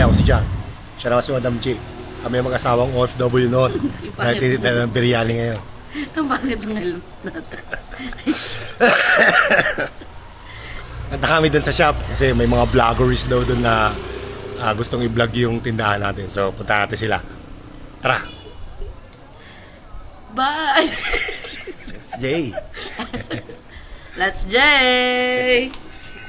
ako si John. Siya naman si Madam G. Kami ang mag-asawang OFW noon. Dahil tititala ng biryani ngayon. Ang bakit ng helmet natin? Nanta kami dun sa shop kasi may mga vloggers daw dun na gustong i-vlog yung tindahan natin. So, punta natin sila. Tara! Bye! Let's Jay! Let's Jay!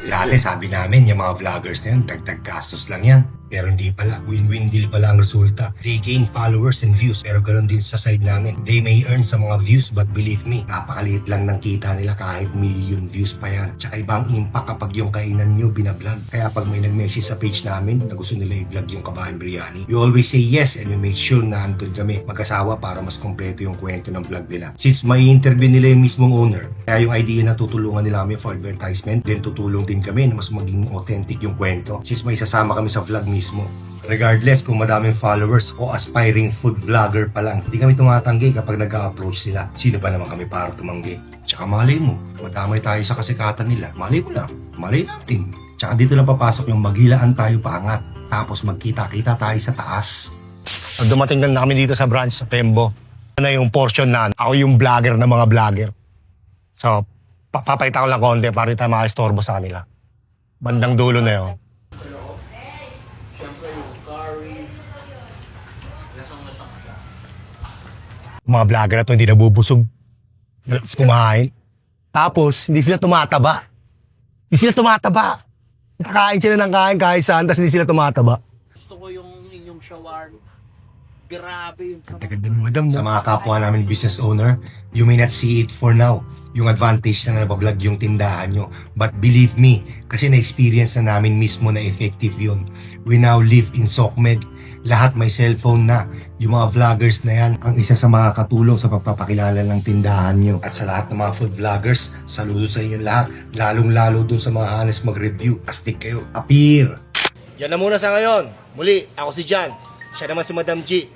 Dati sabi namin, yung mga vloggers na yan, dagdag gastos lang yan. Pero hindi pala. Win-win deal pala ang resulta. They gain followers and views. Pero ganoon din sa side namin. They may earn sa mga views, but believe me, napakaliit lang ng kita nila kahit million views pa yan. Tsaka ibang impact kapag yung kainan nyo binablog. Kaya pag may nag-message sa page namin na gusto nila i-vlog yung Kabayan Biryani, we always say yes and we make sure na andun kami mag-asawa para mas kompleto yung kwento ng vlog nila. Since may interview nila yung mismong owner, kaya yung idea na tutulungan nila kami for advertisement, then tutulong din kami na mas maging authentic yung kwento. Since may sasama kami sa vlog mismo. Regardless kung madaming followers o aspiring food vlogger pa lang, hindi kami tumatanggi kapag nag-a-approach sila. Sino ba naman kami para tumanggi? Tsaka malay mo, madamay tayo sa kasikatan nila. Malay mo lang, malay natin. Tsaka dito lang papasok yung maghilaan tayo paangat. Tapos magkita-kita tayo sa taas. Dumating na kami dito sa branch sa Pembo. Na yung portion na ako yung vlogger ng mga vlogger. So, papakita ko lang konti para hindi tayo makaistorbo sa kanila. Bandang dulo na yun. Mga vlogger na to hindi nabubusog. Malakas kumain. Tapos, hindi sila tumataba. Hindi sila tumataba. Nakain sila ng kain kahit saan, tapos hindi sila tumataba. Gusto ko yung inyong shawarma. Grabe yung Ganda mo, madam. Sa mga kapwa namin business owner, you may not see it for now. Yung advantage na nabablog yung tindahan nyo. But believe me, kasi na-experience na namin mismo na effective yun. We now live in SOCMED. Lahat may cellphone na. Yung mga vloggers na yan, ang isa sa mga katulong sa pagpapakilala ng tindahan nyo. At sa lahat ng mga food vloggers, saludo sa inyo lahat. Lalong-lalo dun sa mga honest mag-review. Astig kayo. Appear! Yan na muna sa ngayon. Muli, ako si John. Siya naman si Madam G.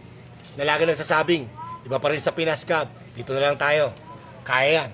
Na lagi nagsasabing, iba pa rin sa Pinas Cab. Dito na lang tayo. Kaya yan.